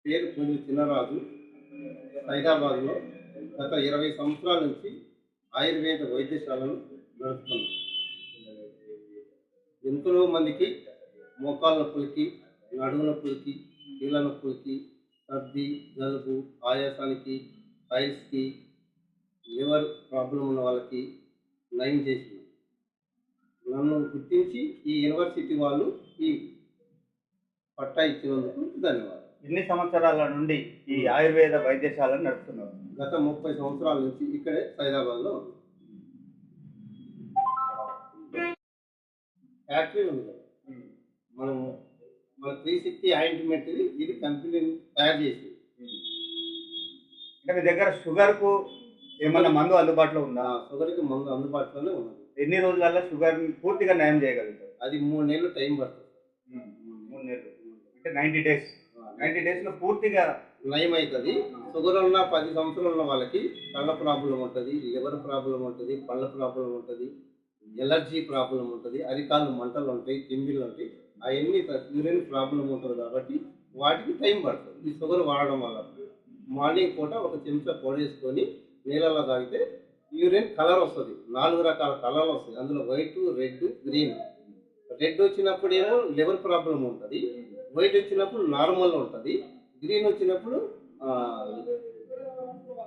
పేరు పూజ చిన్నరాజు. హైదరాబాద్లో గత 20 సంవత్సరాల నుంచి ఆయుర్వేద వైద్యశాలను నడుపుతున్నాం. ఎంతో మందికి మోకాళ్ళ నొప్పులకి, నడుము నొప్పులకి, కీళ్ళ నొప్పులకి, సర్ది, జలుబు, ఆయాసానికి, టైల్స్కి, లివర్ ప్రాబ్లం ఉన్న వాళ్ళకి నయం చేసింది. నన్ను గుర్తించి ఈ యూనివర్సిటీ వాళ్ళు ఈ పట్టా ఇచ్చినందుకు ధన్యవాదాలు. ఎన్ని సంవత్సరాల నుండి ఈ ఆయుర్వేద వైద్యశాలను నడుపుతున్నారు? గత 30 సంవత్సరాల నుంచి ఇక్కడే హైదరాబాద్లో ఉంది. ఫ్యాక్టరీ ఉంది కదా, మన 360 ఆయింట్మెంట్ ఇది కంపెనీ తయారు చేసి. అంటే మీ దగ్గర షుగర్కు ఏమన్నా మందు అందుబాటులో ఉందా? షుగర్కి మందు అందుబాటులోనే ఉన్నది. ఎన్ని రోజులలో షుగర్ని పూర్తిగా నయం చేయగలుగుతారు? అది 3 నెలలు టైం పడుతుంది. 3 నెలలు అంటే 90 డేస్. 90 డేస్లో పూర్తిగా నయం అవుతుంది. షుగర్ ఉన్న 10 సంవత్సరాలు ఉన్న వాళ్ళకి కళ్ళ ప్రాబ్లం ఉంటుంది, లివర్ ప్రాబ్లం ఉంటుంది, పళ్ళ ప్రాబ్లం ఉంటుంది, ఎలర్జీ ప్రాబ్లం ఉంటుంది, అరికాళ్ళు మంటలు ఉంటాయి, తిమ్మిళ్ళు ఉంటాయి. అవన్నీ యూరిన్ ప్రాబ్లం ఉంటుంది కాబట్టి వాటికి టైం పడుతుంది. ఈ షుగర్ వాడడం వల్ల మార్నింగ్ పూట ఒక చెంచా పొడేసుకొని నీళ్ళలో తాగితే యూరిన్ కలర్ వస్తుంది. 4 రకాల కలర్లు వస్తాయి. అందులో వైట్, రెడ్, గ్రీన్. రెడ్ వచ్చినప్పుడు ఏమో లివర్ ప్రాబ్లం ఉంటుంది, వైట్ వచ్చినప్పుడు నార్మల్ ఉంటుంది, గ్రీన్ వచ్చినప్పుడు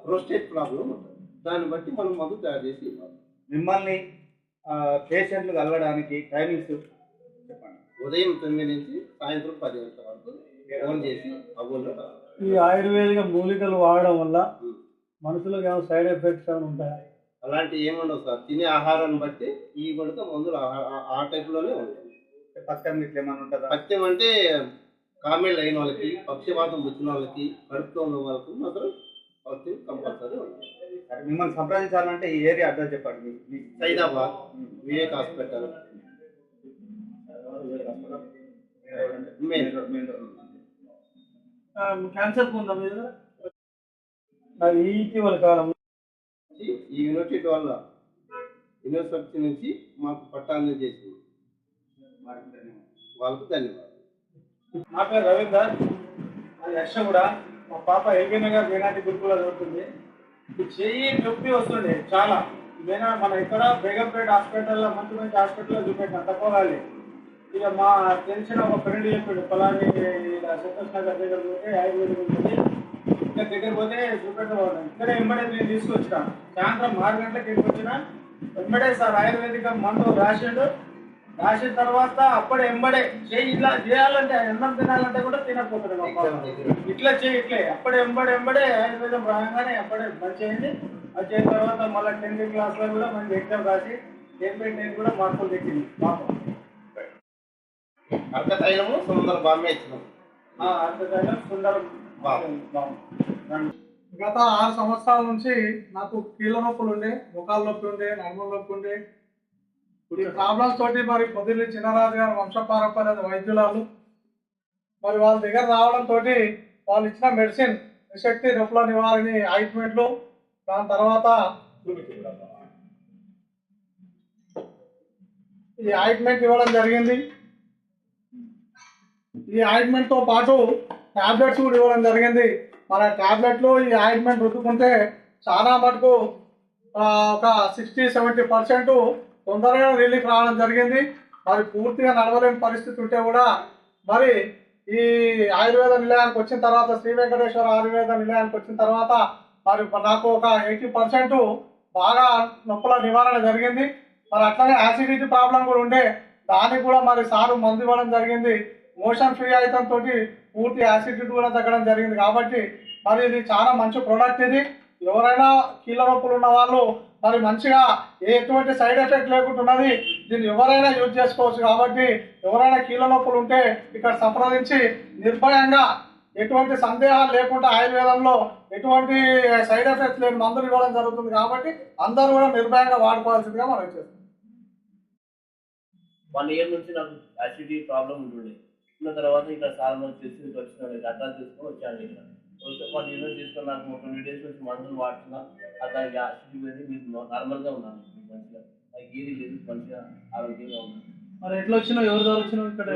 ప్రోస్టేట్ ప్రాబ్లం ఉంటుంది. దాన్ని బట్టి మనం మందు తయారు చేసి ఇవ్వాలి. మిమ్మల్ని పేషెంట్లు కలవడానికి టైమింగ్స్ చెప్పండి. ఉదయం 9 నుంచి సాయంత్రం 10 గంటల వరకు ఫోన్ చేసి అవ్వలో. ఈ ఆయుర్వేదిక మూలికలు వాడడం వల్ల మనుషులకు ఏమైనా సైడ్ ఎఫెక్ట్స్ ఏమైనా ఉంటాయా? అలాంటివి ఏముండవు సార్. తినే ఆహారాన్ని బట్టి ఈ కూడా మందులు ఆ టైప్లోనే ఉంటాయి. పథ్యం ఇట్లా ఏమైనా ఉంటుందా? పథ్యం అంటే కామెల్ అయిన వాళ్ళకి, పక్షవాతం వచ్చిన వాళ్ళకి, కడుపుతో ఉన్న వాళ్ళకి మాత్రం పథ్యం కంపల్సరీ ఉంటుంది. మిమ్మల్ని సంప్రదించాలంటే ఈ ఏరియా అడ్రస్ చెప్పండి. Saidabad Vivek hospital main road. Cancer ఉందా మీద? అది ఇటీవల కాలంలో ఈ యూనివర్సిటీ వల్ల యూనివర్సిటీ నుంచి మాకు పట్టాన్ని చేసింది. వాళ్ళకు ధన్యవాదాలు. నా పేరు రవీందర్, అది యక్ష కూడా. మా పాప ఎల్బీ నగర్ వేనాటి గురుకులో చదువుతుంది. చెయ్యి నొప్పి వస్తుండే చాలా. మన ఇక్కడ బేగంపేట హాస్పిటల్లో, మంచి హాస్పిటల్లో చూపెట్టిన తక్కువగాలి. ఇక మా తెలిసిన ఒక ఫ్రెండ్ చెప్పాడు, పొలాన్ని ఇలా సంతోష్ నగర్ దగ్గర పోతే ఆయుర్వేదిక్ ఉంటుంది, ఇక్కడ దగ్గర పోతే చూపెట్టబోతాను. ఇక్కడే వెంబడే నేను తీసుకొచ్చిన. సాయంత్రం 6 గంటలకు ఇంటికి వచ్చిన వెంబడే సార్ ఆయుర్వేదిక మందు రాసిండు. రాసిన తర్వాత అప్పుడే వెంబడే చేయి ఇట్లా చేయాలంటే, అన్నం తినాలంటే కూడా తినకపోతుంది. ఇట్లా చేయి ఇట్లే అప్పుడే వెంబడే ఆయుర్వేదం రాగానే అప్పుడే మంచి అయింది. అది చేసిన తర్వాత మళ్ళీ 10th క్లాస్లో కూడా మంచి ఎగ్జామ్ రాసి 10/10 కూడా మార్కులు తెచ్చింది పాపం. అర్ధతైలము సుందర బాంబే ఇచ్చినాం. అర్ధతైలం సుందర గత 6 సంవత్సరాల నుంచి నాకు కీళ్ళ నొప్పులు ఉండే, ముఖాల నొప్పి ఉండే, నడుముల నొప్పి ఉండే. ఈ ప్రాబ్లమ్స్ తోటి మరి పొద్దున్న చిన్నరాజు గారు వంశపారంపర్య వైద్యురాలు మరి వాళ్ళ దగ్గర రావడంతో వాళ్ళు ఇచ్చిన మెడిసిన్ నిశక్తి నొప్పుల నివారణ ఆయింట్మెంట్లు, దాని తర్వాత ఈ ఆయింట్మెంట్ ఇవ్వడం జరిగింది. ఈ ఆయింట్మెంట్తో పాటు ట్యాబ్లెట్స్ కూడా ఇవ్వడం జరిగింది. మన ట్యాబ్లెట్లు ఈ ఆయింట్మెంట్ రుద్దుకుంటే చాలా మటుకు ఒక 60-70% తొందరగా రిలీఫ్ రావడం జరిగింది. మరి పూర్తిగా నడవలేని పరిస్థితి ఉంటే కూడా మరి ఈ ఆయుర్వేద నిలయానికి వచ్చిన తర్వాత, శ్రీ వెంకటేశ్వర ఆయుర్వేద నిలయానికి వచ్చిన తర్వాత మరి నాకు ఒక 80% బాగా నొప్పుల నివారణ జరిగింది. మరి అట్లనే యాసిడిటీ ప్రాబ్లం కూడా ఉండే, దానికి కూడా మరి సారు మందు ఇవ్వడం జరిగింది. మోషన్ ఫ్రీ అయితంతో పూర్తి యాసిడిటీ కూడా తగ్గడం జరిగింది. కాబట్టి మరి ఇది చాలా మంచి ప్రోడక్ట్. ఇది ఎవరైనా కీళ్ళ నొప్పులు ఉన్న వాళ్ళు మరి మంచిగా ఎటువంటి సైడ్ ఎఫెక్ట్ లేకుండా ఉన్నది. దీన్ని ఎవరైనా యూజ్ చేసుకోవచ్చు. కాబట్టి ఎవరైనా కీళ్ళ నొప్పులు ఉంటే ఇక్కడ సంప్రదించి నిర్భయంగా ఎటువంటి సందేహాలు లేకుండా ఆయుర్వేదంలో ఎటువంటి సైడ్ ఎఫెక్ట్స్ లేని మందులు ఇవ్వడం జరుగుతుంది. కాబట్టి అందరూ కూడా నిర్భయంగా వాడుకోవాల్సిందిగా మనం చేస్తాం. 1 year నుంచి నాకు యాసిడిటీ ప్రాబ్లం ఉంటుండే. ఉన్న తర్వాత ఇక్కడ చాలా మంది తెలిసి వచ్చినాడు, అర్థాలు తీసుకొని వచ్చాను. ఇక్కడ వస్తే 1 year తీసుకొని నాకు 20 days నుంచి మందులు వాడుతున్నా. దానికి యాసిడిటీ అనేది మీరు నార్మల్గా ఉన్నాను, మంచిగా నాకు ఏది లేదు, మంచిగా ఆరోగ్యంగా ఉన్నాను. మరి ఎట్లా వచ్చినావు? ఎవరి ద్వారా వచ్చినావు? ఇక్కడ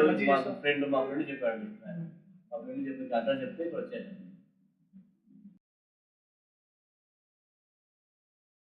మా ఫ్రెండ్ చెప్పాడు. ఫ్రెండ్ చెప్పి అడ్రస్ చెప్తే ఇక్కడ వచ్చాను.